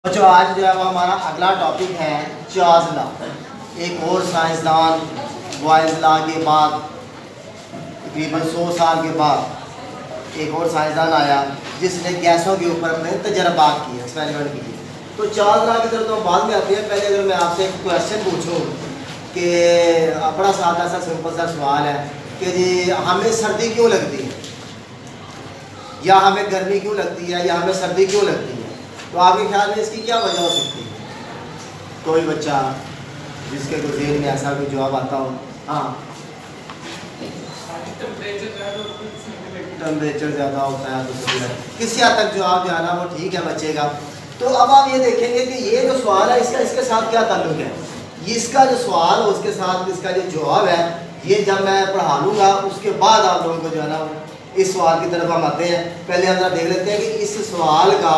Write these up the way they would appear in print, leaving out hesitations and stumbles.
बच्चों आज जो है वो हमारा अगला टॉपिक है चार्ल्स लॉ। एक और साइंसदान बॉयज़ लॉ के बाद तकरीबन 100 साल के बाद एक और साइंसदान आया जिसने गैसों के ऊपर अपने तजर्बात किए, एक्सपेरिमेंट किए। तो चार्ल्स लॉ की तरफ तो हम बाद में आते हैं। पहले अगर मैं आपसे एक क्वेश्चन पूछूं कि बड़ा सादा सा सिंपल सा सवाल है कि जी हमें सर्दी क्यों लगती है, या हमें गर्मी क्यों लगती है, या हमें सर्दी क्यों लगती है, तो आपके ख्याल में इसकी क्या वजह हो सकती है? कोई बच्चा जिसके को ज़हन में ऐसा कोई जवाब आता हो। हाँ, टेम्परेचर ज़्यादा होता है तो किसी हद तक जवाब जो है ना वो ठीक है बच्चे का। तो अब आप ये देखेंगे कि ये जो सवाल है इसका इसके साथ क्या ताल्लुक है। इसका जो सवाल है उसके साथ इसका जो जवाब है ये जब मैं पढ़ा लूँगा उसके बाद आप लोगों को जो है ना इस सवाल की तरफ हम आते हैं। पहले हम जरा देख लेते हैं कि इस सवाल का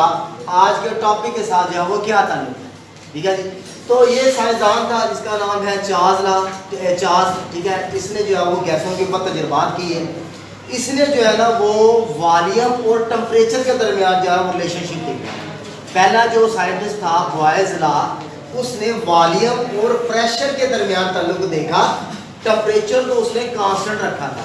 आज के टॉपिक के साथ जो है वो क्या ताल्लुक है। ठीक है जी। तो ये साइंसदान था जिसका नाम है चार्ल्स, ठीक है। इसने जो है वो गैसों के ऊपर तजर्बात किए। इसने जो है ना वो वॉल्यूम और टेम्परेचर के दरमियान जो है वो रिलेशनशिप देखा। पहला जो साइंटिस्ट था बॉयज़ लॉ, उसने वॉल्यूम और प्रेशर के दरमियान ताल्लुक देखा, टेम्परेचर को उसने कांस्टेंट रखा था।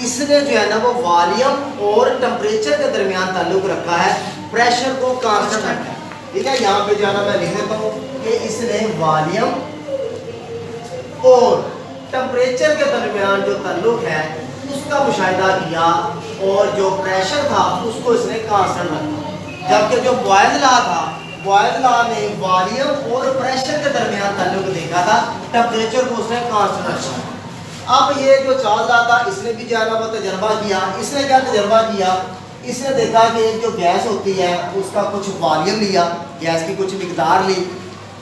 इसने जो है ना वो वॉल्यूम और टेम्परेचर के दरमियान ताल्लुक रखा है, प्रेशर को कांस्टेंट रखा है। ठीक है, यहाँ पे जो है ना मैं लिख देता हूँ कि इसने वॉल्यूम और टेम्परेचर के दरमियान जो ताल्लुक है उसका मुशाहिदा किया और जो प्रेशर था उसको इसने कांस्टेंट रखा। जबकि जो बॉयज़ लॉ था, बॉयज़ लॉ ने वॉल्यूम और प्रेशर के दरमियान ताल्लुक देखा था, टेम्परेचर को उसने कांस्टेंट रखा। अब ये जो चार्ल्स लॉ था इसने भी जो है ना वो तजर्बा किया। इसने क्या तजर्बा किया, इसने देखा कि एक जो गैस होती है उसका कुछ वॉल्यूम लिया, गैस की कुछ मिकदार ली।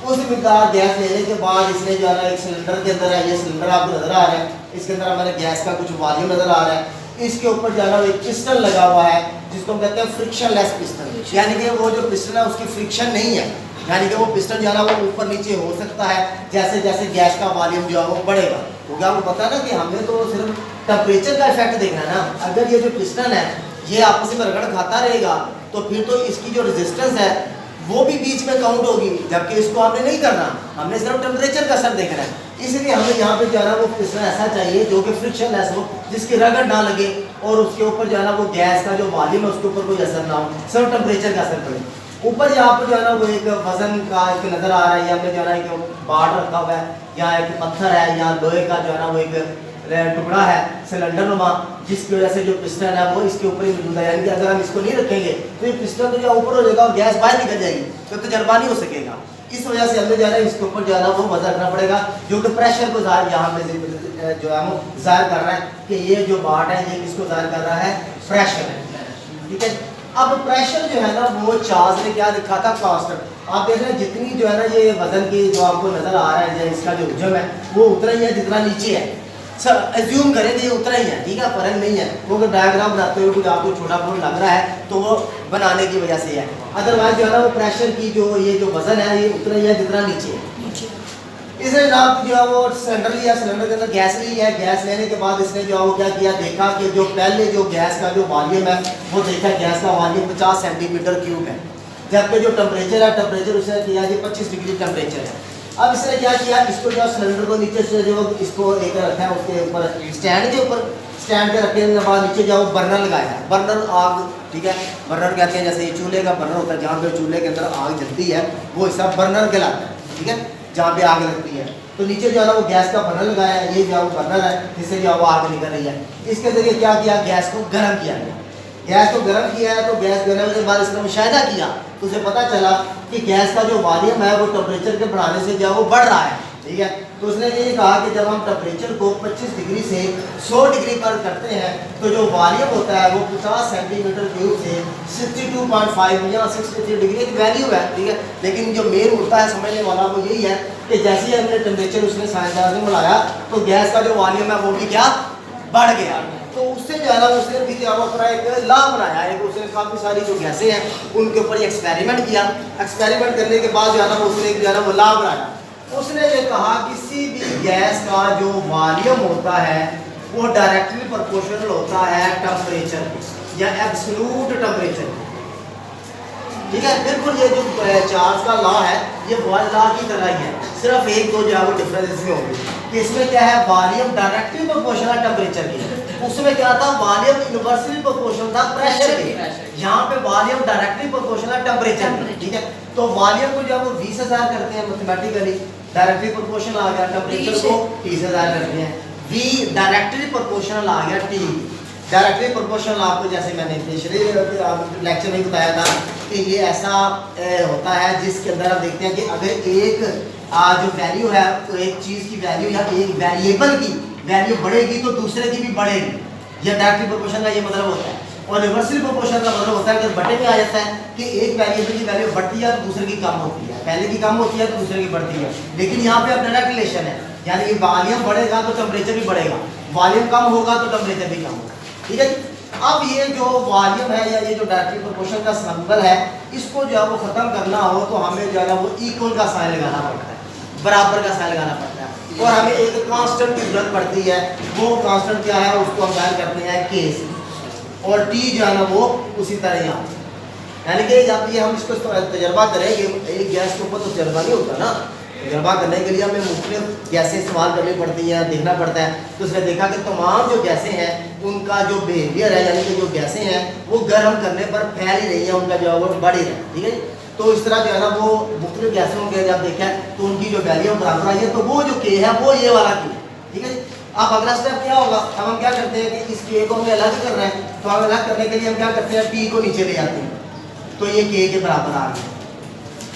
उस मिकदार गैस लेने के बाद इसने जो है ना एक सिलेंडर के अंदर है, ये सिलेंडर आपको नज़र आ रहा है, इसके अंदर हमारे गैस का कुछ वॉल्यूम नज़र आ रहा है। इसके ऊपर जो है ना एक पिस्टन लगा हुआ है जिसको हम कहते हैं फ्रिक्शन लेस पिस्टन, यानी कि वो जो पिस्टन है उसकी फ्रिक्शन नहीं है, यानी कि वो पिस्टन जो है ना वो ऊपर नीचे हो सकता है जैसे जैसे गैस का वॉल्यूम जो है वो बढ़ेगा। क्योंकि आपको पता है ना कि हमें तो सिर्फ टेम्परेचर का इफेक्ट देखना है ना। अगर ये जो पिस्टन है ये आपस में रगड़ खाता रहेगा तो फिर तो इसकी जो रेजिस्टेंस है वो भी बीच में काउंट होगी, जबकि इसको आपने नहीं करना, हमने सिर्फ टेम्परेचर का असर देखना है। इसलिए हमें यहाँ पे जो है ना वो पिस्टन ऐसा चाहिए जो कि फ्रिक्शन लेस हो, जिसकी रगड़ ना लगे और उसके ऊपर जो है ना वो गैस का जो वॉल्यूम है उसके ऊपर कोई असर ना हो, सिर्फ टेम्परेचर का असर पड़े। ऊपर यहाँ पर जो है ना वो एक वजन का एक नज़र आ रहा है, यहाँ पे जो है ना एक बाड़ रखा हुआ है, यहाँ एक पत्थर है, यहाँ लोहे का जो है ना वो एक टुकड़ा है सिलेंडर नुमा, जिसकी वजह से जो पिस्टन है वो इसके ऊपर ही मौजूद है। यानी कि अगर हम इसको नहीं रखेंगे तो ये पिस्टन तो जो ऊपर हो जाएगा और गैस बाहर निकल जाएगी, तो तजर्बा नहीं हो सकेगा। इस वजह से हमें जो है ना इसके ऊपर जो है ना वो वजन रखना पड़ेगा, जो कि प्रेशर को यहाँ पे जो है वो जाहिर कर रहा है कि ये जो बाट है ये किसको जाहिर कर रहा है, प्रेशर है। ठीक है, अब प्रेशर जो है ना वो चार्ल्स ने क्या लिखा था, कांस्टेंट। आप देख रहे हैं जितनी जो है ना ये वजन की जो आपको नजर आ रहा है इसका जो हजम है वो उतना ही है जितना नीचे है। सर एज्यूम करें कि ये उतना ही है, ठीक है, फर्क नहीं है। वो अगर डायग्राम बनाते हुए कुछ आपको छोटा बहुत लग रहा है तो वो बनाने की वजह से है, अदरवाइज जो है ना वो प्रेशर की जो ये जो वजन है ये उतना ही है जितना नीचे है। इसने जनाब जो है वो सिलेंडर लिया, सिलेंडर के अंदर गैस ली है। गैस लेने के बाद इसने जो है वो क्या किया, देखा कि जो पहले जो गैस का जो वॉल्यूम है वो देखा गैस का वॉल्यूम 50 सेंटीमीटर क्यूब है, जबकि जो टेम्परेचर है टेम्परेचर उसने किया जी 25 डिग्री टेम्परेचर है। अब इसने क्या किया, इसको जो सिलेंडर को नीचे से जो इसको एक रखा है उसके ऊपर स्टैंड के ऊपर, स्टैंड के रखने के बाद नीचे जाओ बर्नर लगाया है, बर्नर आग, ठीक है, बर्नर कहते हैं जैसे ये चूल्हे का बर्नर होता है जहाँ पे चूल्हे के अंदर आग जलती है वो हिस्सा बर्नर कहलाता है, ठीक है, जहाँ पे आग लगती है। तो नीचे जो है ना वो गैस का बर्नर लगाया है, ये जो है वो बर्नर है जिससे जो है वो आग निकल रही है। इसके जरिए क्या किया, गैस को गर्म किया गया। गैस को गर्म किया है तो गैस गर्म के बाद इसका मुशाहिदा किया तो उसे पता चला कि गैस का जो वॉल्यूम है वो टेम्परेचर के बढ़ाने से जो है वो बढ़ रहा है, ठीक है। तो उसने ये कहा कि जब हम टेम्परेचर को 25 डिग्री से 100 डिग्री पर करते हैं तो जो वॉल्यूम होता है वो 50 सेंटीमीटर क्यूब से 62.5 या 63 डिग्री की वैल्यू है, ठीक है। लेकिन जो मेन मुद्दा है समझने वाला वो यही है कि जैसे ही हमने टेम्परेचर उसने साइंसदान ने बढ़ाया तो गैस का जो वॉल्यूम है वो भी क्या बढ़ गया। तो उससे जो है ना उसने भी अपना एक लॉ बनाया, एक उसने काफ़ी सारी जो गैसें हैं उनके ऊपर एक्सपेरिमेंट किया। एक्सपेरिमेंट करने के बाद जो है ना उसने जो है ना वो लॉ बनाया। उसने ये कहा किसी भी गैस का जो वॉल्यूम होता है वो डायरेक्टली प्रोपोर्शनल होता है टेम्परेचर या एब्सोल्यूट टेम्परेचर। ठीक है, बिल्कुल ये जो चार्ल्स का लॉ है ये बॉयज लॉ की तरह ही है, सिर्फ एक दो जो है वो डिफरेंस इसमें होंगे कि इसमें क्या है, वॉल्यूम डायरेक्टली प्रोपोर्शनल टेम्परेचर की है, उसमें क्या था वॉल्यूम इनवर्सली प्रोपोर्शनल था प्रेशर के, यहाँ पे वॉल्यूम डायरेक्टली प्रोपोर्शनल टेम्परेचर की। ठीक है, तो वॉल्यूम को जब वो 20,000 करते हैं मैथमेटिकली, डायरेक्टली प्रोपोर्शनल आ गया, टेम्परेचर को 30,000 करते हैं, V डायरेक्टली प्रोपोर्शनल आ गया T। डायरेक्टली प्रोपोर्शनल आपको जैसे मैंने पिछले लेक्चर में बताया था कि ये ऐसा होता है जिसके अंदर आप देखते हैं कि अगर एक जो वैल्यू है तो एक चीज़ की वैल्यू या एक वेरिएबल की वैल्यू बढ़ेगी तो दूसरे की भी बढ़ेगी, यह डायरेक्टली प्रोपोर्शनल का ये मतलब होता है। और रिवर्सली प्रोपोर्शनल का मतलब होता है अगर बटे में आ जाता है कि एक वेरिएबल की वैल्यू बढ़ती है तो दूसरे की कम होती है, पहले की कम होती है तो दूसरे की बढ़ती है, लेकिन यहाँ पे अब डायरेक्ट रिलेशन है, यानी कि वॉल्यूम बढ़ेगा तो टेम्परेचर भी बढ़ेगा, वॉल्यूम कम होगा तो टेम्परेचर भी कम होगा। ठीक है, अब ये जो वॉल्यूम है या ये जो डायरेक्टली प्रोपोर्शनल का सिंबल है, इसको जो है वो खत्म करना हो तो हमें जो है ना वो इक्वल का साइन लगाना पड़ता है, बराबर का साइन लगाना पड़ता है, और हमें एक कांस्टेंट की जरूरत पड़ती है। वो कांस्टेंट क्या है, उसको हम जान करते हैं K से, और T जो है ना वो उसी तरह यहाँ, यानी कि जब ये हम इसको तजर्बा करेंगे, एक गैस के ऊपर तो तजर्बा नहीं होता ना, तजर्बा करने के लिए हमें मुख्तलिफ गैसें इस्तेमाल करनी पड़ती हैं, देखना पड़ता है। तो उसने देखा कि तमाम जो गैसें हैं उनका जो बिहेवियर है, यानी कि जो गैसें हैं वो गर्म करने पर फैल ही रही है, उनका जो है वो बढ़ ही रहा है। ठीक है, तो इस तरह जो है ना वो मुख्तलिफ गैसों के जब देखा तो उनकी जो वैल्यू बराबर आई है, तो वो जो K है वो ये वाला K है। ठीक है, अब अगला स्टेप क्या होगा, अब हम क्या करते हैं कि इस K को हमें अलग कर रहे हैं, तो हम अलग करने के लिए हम क्या करते हैं, T को नीचे ले जाते हैं, तो ये K के बराबर आ गया।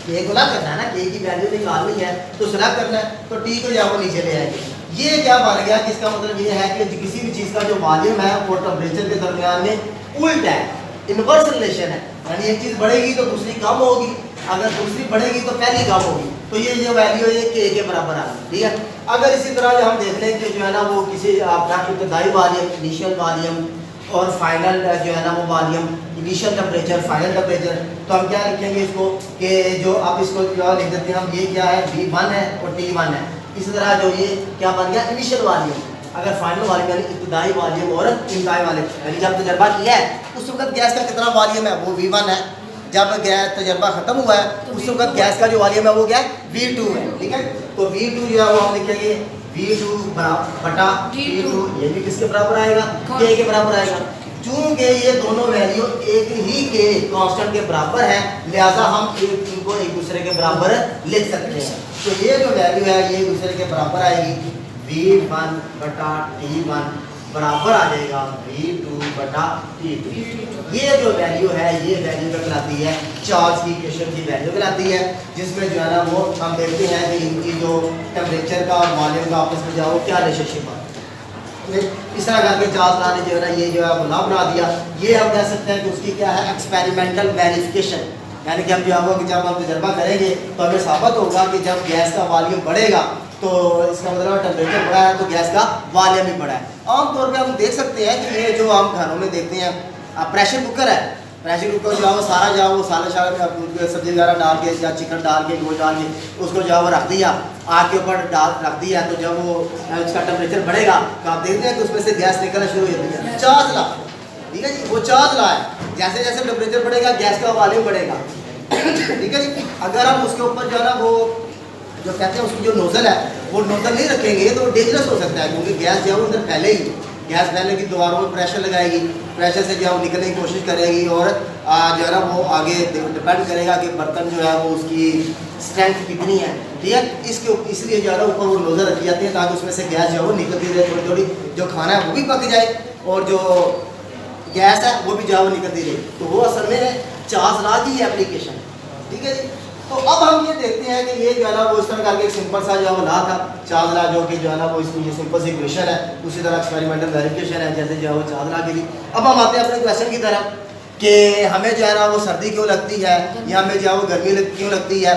K को अलग करना है ना, K की वैल्यू निकालनी है तो अलग करना है, तो T को जो वो नीचे ले आएंगे। ये क्या बन गया कि इसका मतलब ये है कि किसी भी चीज़ का जो वॉल्यूम है वो टेम्परेचर के दरमियान में उल्टा है, इनवर्स रिलेशन है, यानी एक चीज़ बढ़ेगी तो दूसरी कम होगी, अगर दूसरी बढ़ेगी तो पहली कम होगी, तो ये जो वैल्यू है ये K के बराबर आ गई। ठीक है, अगर इसी तरह जो हम देख लें कि जो है ना वो किसी आपका इब्तदाई वॉल्यूम, इनिशियल वॉल्यूम और फाइनल जो है ना वो volume, initial temperature, final temperature, तो हम क्या लिखेंगे इसको कि जो आप इसको जो लिख देते हैं हम, ये क्या है V1 है और T1 है। इसी तरह जो ये क्या बन गया इनिशियल वॉल्यूम, अगर फाइनल वॉल्यूम यानी इब्तदाई वॉल्यूम और इंतहाई वॉल्यूम, यानी जब तजर्बा किया है उस वक्त गैस का कितना वॉल्यूम है वो V1 है, जब गैस तजर्बा खत्म हुआ है उस वक्त गैस का जो वॉल्यूम है वो क्या है V2 है। ठीक है, तो V2 जो है वो हम लिखेंगे V2 बटा T2, ये भी किसके बराबर आएगा, K के बराबर आएगा। चूंकि ये दोनों वैल्यू एक ही के कांस्टेंट के बराबर है, लिहाजा हम इनको एक दूसरे के बराबर लिख सकते हैं। तो ये जो वैल्यू है ये एक दूसरे के बराबर आएगी, V1 बटा T1 बराबर आ जाएगा V2 बटा T2। ये जो वैल्यू है ये वैल्यू कहलाती है चार्ल्स की इक्वेशन की वैल्यू कहलाती है, जिसमें जो है ना वो हम देखते हैं कि इनकी जो टेम्परेचर का और वॉल्यूम का आपस में जाओ क्या रिलेशनशिप है। इस तरह करके चार्ल्स लॉ ने जो है ना ये जो है वो लॉ बना दिया। ये हम कह सकते हैं कि उसकी क्या है एक्सपेरिमेंटल वेरिफिकेशन, यानी कि हम जो है कि जब हम तजर्बा करेंगे तो हमें साबित होगा कि जब गैस का वॉल्यूम बढ़ेगा तो इसका मतलब टेम्परेचर बढ़ा है तो गैस का वॉल्यूम भी बढ़ा है। आमतौर पे हम देख सकते हैं कि ये जो हम घरों में देखते हैं प्रेशर कुकर है, प्रेशर कुकर जो है वो सारा जो है वो सारा सब्जी वगैरह डाल के या चिकन डाल के गोश्त डाल के उसको जो है वो रख दिया, आग के ऊपर डाल रख दिया, तो जब वो उसका टेम्परेचर बढ़ेगा तो आप देखते हैं कि उसमें से गैस निकलना शुरू हो जाती है। चार्ल्स लॉ, ठीक है जी, वो चार्ल्स लॉ है, जैसे जैसे टेम्परेचर बढ़ेगा गैस का वॉल्यूम बढ़ेगा। ठीक है जी, अगर हम उसके ऊपर जो है ना वो जो कहते हैं उसकी जो नोजल है वो नोजल नहीं रखेंगे तो डेंजरस हो सकता है, क्योंकि गैस जो है वो अंदर फैले ही, गैस फैलने की दीवारों में प्रेशर लगाएगी, प्रेशर से जो है वो निकलने की कोशिश करेगी और जो है ना वो आगे डिपेंड करेगा कि बर्तन जो है वो उसकी स्ट्रेंथ कितनी है। ठीक है, इसके इसलिए जो है ना ऊपर वो नोजल रखी जाती है ताकि उसमें से गैस जो है वो निकलती रहे थोड़ी थोड़ी, जो खाना है वो भी पक जाए और जो गैस है वो भी जो है वो निकलती रहे। तो वो असल में चार्ल्स लॉ की एप्लीकेशन। ठीक है जी, तो अब हम ये देखते हैं कि ये जो है ना वो इस तरह का एक सिंपल सा जो है वो लॉ था चार्ल्स लॉ, जो कि जो है ना वो इसमें ये सिंपल सी इक्वेशन है, उसी तरह एक्सपेरिमेंटल वेरिफिकेशन है जैसे जो है वो चार्ल्स लॉ की थी। अब हम आते हैं अपने क्वेश्चन की तरफ कि हमें जो है ना वो सर्दी क्यों लगती है या हमें जो है वो गर्मी क्यों लगती है।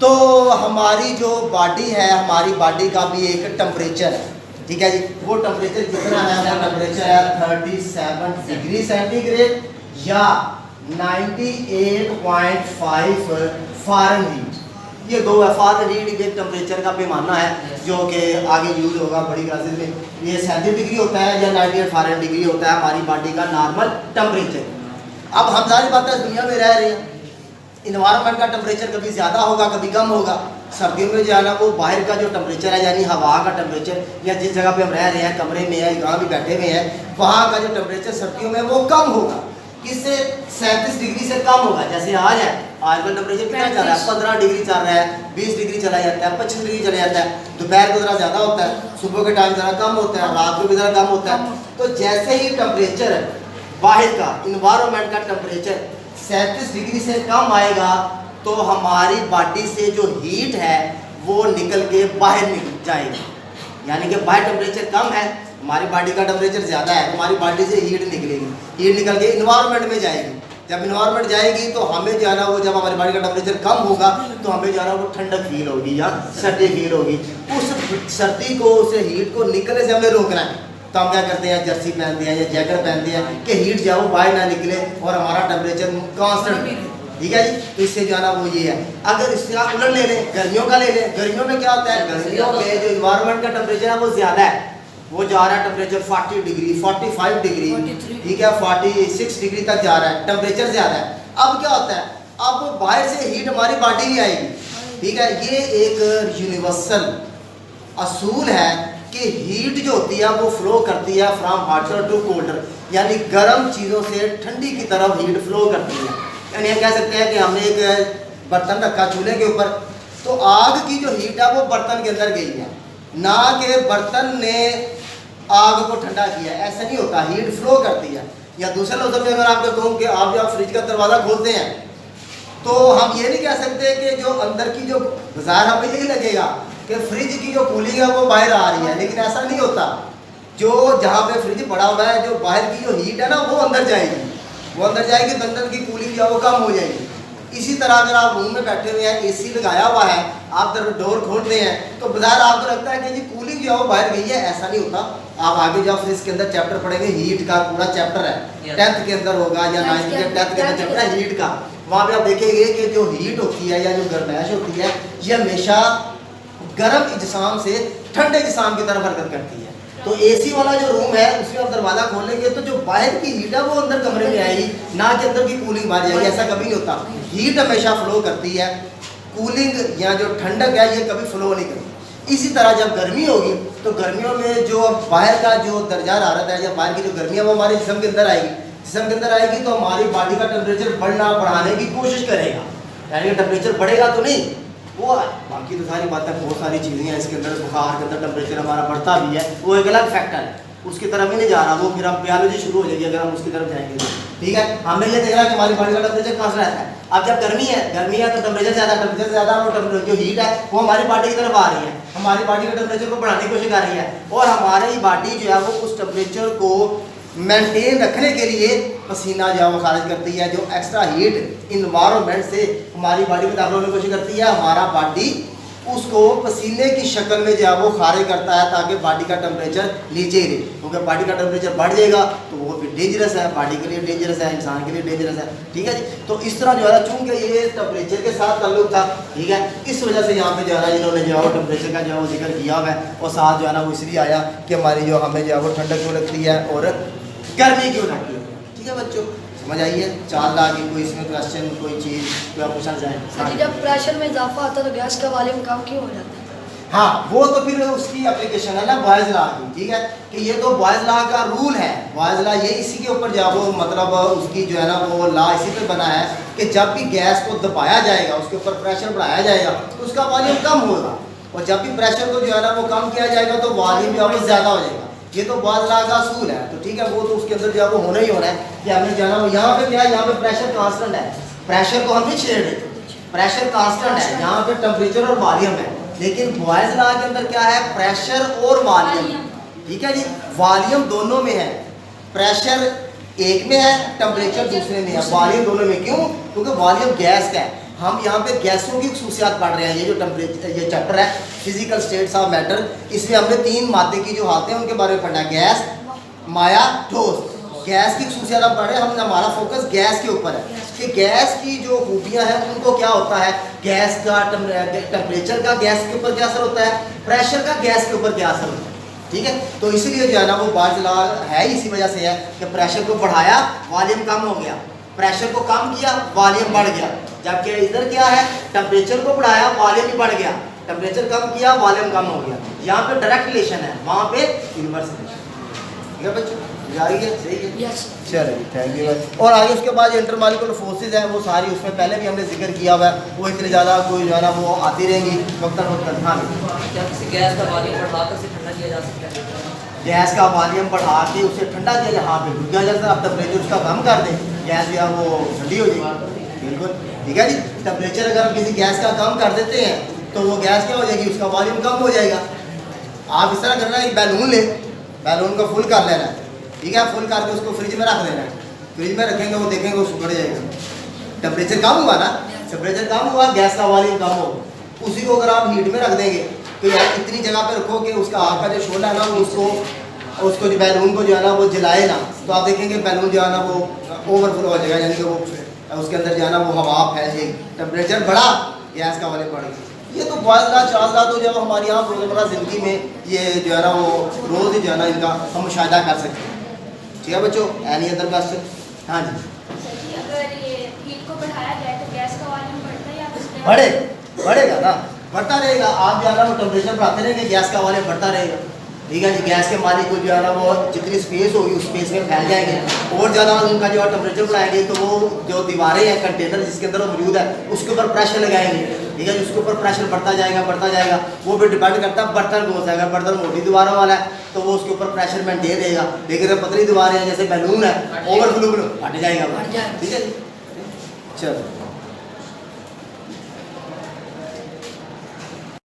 तो हमारी जो बॉडी है, हमारी बॉडी का भी एक टेम्परेचर है। ठीक है जी, वो टेम्परेचर कितना है, वो टेम्परेचर है 37 डिग्री सेंटीग्रेड या 98.5 फ़ारेनहीट। ये दो है, फ़ारेनहीट के टेम्परेचर का पैमाना है जो कि आगे यूज़ होगा बड़ी क्लासेस में। ये 37 डिग्री होता है या 98 फ़ारेनहीट डिग्री होता है हमारी बॉडी का नॉर्मल टेम्परेचर। अब हम सारी बातें दुनिया में रह रहे हैं, इन्वायरमेंट का टेम्परेचर कभी ज़्यादा होगा कभी कम होगा। सर्दियों में जो है ना वो बाहर का जो टेम्परेचर है यानी हवा का टेम्परेचर, या जिस जगह पे हम रह रहे हैं कमरे में है जहाँ भी बैठे हुए हैं वहाँ का जो टेम्परेचर सर्दियों में वो कम होगा। किससे? 37 डिग्री से कम होगा। जैसे आज है, आज का टेम्परेचर कितना चल रहा है? 15 डिग्री चल रहा है, 20 डिग्री चला जाता है, 25 डिग्री चला जाता है। दोपहर को ज़रा ज़्यादा होता है, सुबह के टाइम ज़रा कम होता है, रात को भी ज़रा कम होता है। तो जैसे ही टेम्परेचर बाहर का इन्वायरमेंट का टेम्परेचर 37 डिग्री से कम आएगा तो हमारी बॉडी से जो हीट है वो निकल के बाहर निकल जाएगी। यानी कि बाहर टेम्परेचर कम है, हमारी बॉडी का टेम्परेचर ज़्यादा है, हमारी बॉडी से हीट निकलेगी, हीट निकल के इन्वायरमेंट में जाएगी। जब इन्वायरमेंट जाएगी तो हमें जो है ना वो, जब हमारी बॉडी का टेम्परेचर कम होगा तो हमें जो है ना वो ठंडक फील होगी या सर्दी फील होगी। उस सर्दी को, उस हीट को निकलने से हमें रोकना है। तो हम क्या करते हैं? जर्सी पहनते हैं या जैकेट पहनते हैं कि हीट जो है वो बाहर ना निकले और हमारा टेम्परेचर कांस्टेंट। ठीक है जी। तो इससे जो है ना वो ये है। अगर इससे आप उलट ले लें, गर्मियों का ले लें, गर्मियों में क्या होता है? गर्मियों में जो इन्वायरमेंट का टेम्परेचर है वो ज़्यादा है, वो जा रहा है टेम्परेचर 40 डिग्री 45 डिग्री, ठीक है, 46 डिग्री तक जा रहा है, टेम्परेचर ज़्यादा है। अब क्या होता है? अब बाहर से हीट हमारी बॉडी में आएगी। ठीक है, ये एक यूनिवर्सल असूल है कि हीट जो होती है वो फ्लो करती है फ्रॉम हॉटर टू कोल्डर, यानी गर्म चीज़ों से ठंडी की तरफ हीट फ्लो करती है। यानी हम कह सकते हैं कि हमने एक बर्तन रखा चूल्हे के ऊपर, तो आग की जो हीट है वो बर्तन के अंदर गई है, ना कि बर्तन ने आग को ठंडा किया। ऐसा नहीं होता, हीट फ्लो करती है। या दूसरे लफ्ज़ों में अगर आपको कहूँ कि आप जब फ्रिज का दरवाज़ा खोलते हैं तो हम ये नहीं कह सकते कि जो अंदर की जो बाजार हमें यही लगेगा कि फ्रिज की जो कूलिंग है वो बाहर आ रही है, लेकिन ऐसा नहीं होता। जो जहाँ पे फ्रिज पड़ा हुआ है, जो बाहर की जो हीट है ना वो अंदर जाएगी, वो अंदर जाएगी तो अंदर की कूलिंग जो है वो कम हो जाएगी। इसी तरह अगर आप रूम में बैठे हुए हैं, एसी लगाया हुआ है, आप डोर खोलते हैं तो बाजार आपको लगता है कि जी कूलिंग जो है वो बाहर गई है, ऐसा नहीं होता। आप आगे जो फ्रिज के अंदर चैप्टर पढ़ेंगे, हीट का पूरा चैप्टर है, 10th के अंदर होगा या 9th के 10th के अंदर चैप्टर है हीट का। वहाँ पे आप देखेंगे कि जो हीट होती है या जो गर्माइश होती है ये हमेशा गर्म इजसाम से ठंडे इजसाम की तरफ हरकत करती है। तो एसी वाला जो रूम है उसमें आप दरवाज़ा खोलेंगे तो जो बाहर की हीट है वो अंदर कमरे में आएगी, ना कि अंदर की कूलिंग बाहर जाएगी। ऐसा कभी नहीं होता, हीट हमेशा फ्लो करती है, कूलिंग या जो ठंडक है ये कभी फ्लो नहीं करती। इसी तरह जब गर्मी होगी तो गर्मियों में जो बाहर का जो दर्जा हरारत है या बाहर की जो गर्मी है वो हमारे जिस्म के अंदर आएगी। जिस्म के अंदर आएगी तो हमारी बॉडी का टेम्परेचर बढ़ाने की कोशिश करेगा, यानी कि टेम्परेचर बढ़ेगा तो नहीं, वो बाकी तो सारी बातें, बहुत सारी चीज़ें हैं इसके अंदर। बुखार के अंदर टेम्परेचर हमारा बढ़ता भी है, वो एक अलग फैक्टर है, उसकी तरफ ही नहीं जा रहा, वो फिर हम बायोलॉजी शुरू हो जाएगी अगर हम उसकी तरफ जाएंगे। ठीक है, हमें ये देख रहा है कि हमारी बॉडी का टेम्परेचर कहाँ से रहता है। अब जब गर्मी है तो टेम्परेचर ज़्यादा वो जो हीट है वो हमारी बॉडी की तरफ आ रही है, हमारी बॉडी के टेम्परेचर को बढ़ाने की कोशिश कर रही है, और हमारी बॉडी जो है वो उस टेम्परेचर को मेंटेन रखने के लिए पसीना जो है वो खारिज करती है, जो एक्स्ट्रा हीट इन्वायरमेंट से हमारी बॉडी में दाखिल होने की कोशिश करती है। हमारा बॉडी उसको पसीने की शक्ल में जो है वो खारिज करता है ताकि बॉडी का टेम्परेचर नीचे रहे, क्योंकि बॉडी का टेम्परेचर बढ़ जाएगा तो वो फिर डेंजरस है, बॉडी के लिए डेंजरस है, इंसान के लिए डेंजरस है। ठीक है जी। तो इस तरह जो है चूँकि ये टेम्परेचर के साथ ताल्लुक था, ठीक है, इस वजह से यहाँ पे जो है ना इन्होंने जो है वो टेम्परेचर का जो है वो जिक्र किया हुआ है, और साथ जो है ना वो इसलिए आया कि हमारी जो हमें जो है वो ठंडक क्यों लगती है और गर्मी क्यों लगती है। ठीक है बच्चों, समझ आइए। चार लाख कोई इसमें क्वेश्चन कोई चीज़ तो आप पूछना चाहें। जब प्रेशर में इजाफा होता है तो गैस का वॉल्यूम कम क्यों हो जाता है? हाँ, वो तो फिर उसकी एप्लीकेशन है ना बॉयज़ लॉ की। ठीक है, कि ये तो बॉयज़ लॉ का रूल है, बॉयज़ लॉ ये इसी के ऊपर जो वो मतलब उसकी जो है ना वो लॉ इसी पे बना है कि जब भी गैस को दबाया जाएगा, उसके ऊपर प्रेशर बढ़ाया जाएगा तो उसका वॉल्यूम कम होगा, और जब भी प्रेशर को जो है ना वो कम किया जाएगा तो वॉल्यूम भी आपको ज़्यादा हो जाएगा। ये तो बॉयज़ लॉ का असूल है। तो ठीक है, वो तो उसके अंदर जो है वो होना ही होना है कि हमने जो है ना यहाँ पे क्या है, यहाँ पे प्रेशर कांस्टेंट है, प्रेशर को हम नहीं छेड़ रहे, प्रेशर कांस्टेंट है, यहाँ पे टेम्परेचर और वॉल्यूम है। लेकिन बॉयज़ लॉ के अंदर क्या है, प्रेशर और वॉल्यूम। ठीक है जी, वॉल्यूम दोनों में है, प्रेशर एक में है, टेम्परेचर दूसरे में है, वॉल्यूम दोनों में। क्यों? क्योंकि वॉल्यूम गैस का है। हम यहाँ पे गैसों की खुसूसियात पढ़ रहे हैं। ये जो टेम्परेचर ये चैप्टर है फिजिकल स्टेट्स ऑफ मैटर, इसमें हमने 3 मादे की जो हालतें हैं उनके बारे में पढ़ना है, गैस, माया, ठोस। गैस की खुसूसियात हम पढ़ रहे हैं, हम हमारा फोकस गैस के ऊपर है कि गैस की जो खूबियाँ हैं उनको क्या होता है, गैस का टेम्परेचर का गैस के ऊपर क्या असर होता है, प्रेशर का गैस के ऊपर क्या असर होता है। ठीक है, तो इसीलिए जो है ना वो बॉयज़ लॉ है, इसी वजह से है कि प्रेशर को बढ़ाया वॉल्यूम कम हो गया, प्रेशर को कम किया वॉल्यूम बढ़ गया। जबकि इधर क्या है, टेम्परेचर को बढ़ाया, वॉल्यूम भी बढ़ गया, टेम्परेचर कम किया, वॉल्यूम कम हो गया। यहाँ पे डायरेक्ट रिलेशन है, वहाँ पे इनवर्स रिलेशन। ठीक है बच्चों, आ रही है? सही है। यस चलिए थैंक यू। और आगे उसके बाद जो इंटरमॉलिक्यूलर फोर्सेज हैं वो सारी उसमें पहले भी हमने जिक्र किया हुआ है, वो इतनी ज़्यादा कोई जो है ना वो आती रहेंगी वक्तन वक्तन। हाँ, क्या किसी गैस का वॉल्यूम बढ़ाकर उसे ठंडा किया जा सकता है? गैस का वॉल्यूम बढ़ा के उसे ठंडा किया जाए, हाँ बिल्कुल किया जा सकता है। आप टेम्परेचर उसका कम कर दें, गैस जो है वो ठंडी हो जाएगी। बिल्कुल ठीक है जी। टेम्परेचर अगर हम किसी गैस का कम कर देते हैं तो वो गैस क्या हो जाएगी, उसका वॉल्यूम कम हो जाएगा। आप इस तरह करना है, एक बैलून ले, बैलून को फुल कर लेना है, ठीक है, फुल करके उसको फ्रिज में रख देना है। फ्रिज में रखेंगे वो देखेंगे वो सुखड़ जाएगा। टेम्परेचर कम हुआ ना, टेम्परेचर कम हुआ, गैस का वॉल्यूम कम हो, उसी को अगर आप हीट में रख देंगे तो यार इतनी जगह पे रखो कि उसका आग का जो शोला है ना वो उसको जो बैलून को जो है ना वो जलाए ना, तो आप देखेंगे बैलून जो है ना वो ओवरफ्लो हो जाएगा, यानी कि वो उसके अंदर जो है ना वो हवा फैल जाएगी। टेम्परेचर बढ़ा, गैस का वॉल्यूम बढ़ गया। ये तो बहुत ज़्यादा चार ज़्यादा तो जब हमारी यहाँ रोज़मर्रा ज़िंदगी में ये जो है ना वो रोज़ ही जो है ना इनका हम मुशाहिदा कर सकते हैं। ठीक है बच्चों, एनी अदर क्वेश्चन? हाँ जी। सर जी, अगर ये हीट को बढ़ाया जाए तो गैस का वॉल्यूम बढ़ता है या बढ़ेगा ना, बढ़ता रहेगा। आप जो है ना वो टेम्परेचर बढ़ाते रहेंगे, गैस का वॉल्यूम बढ़ता रहेगा। ठीक है जी। गैस के मालिक को जो है ना वो जितनी स्पेस होगी उस स्पेस में फैल जाएंगे, और ज़्यादा उनका जो है टेम्परेचर बढ़ाएंगे तो वो जो दीवारें हैं, कंटेनर जिसके अंदर वो मौजूद है, उसके ऊपर प्रेशर लगाएंगे। ठीक है जी। उसके ऊपर प्रेशर बढ़ता जाएगा। वो भी डिपेंड करता है बर्तन कौन सा है। अगर बर्तन मोटी दीवारों वाला है तो वो उसके ऊपर प्रेशर मेंटेन रहेगा, लेकिन अगर पतली दीवारें हैं जैसे बैलून है, ओवरफ्लो हट जाएगा। ठीक है जी। चलो।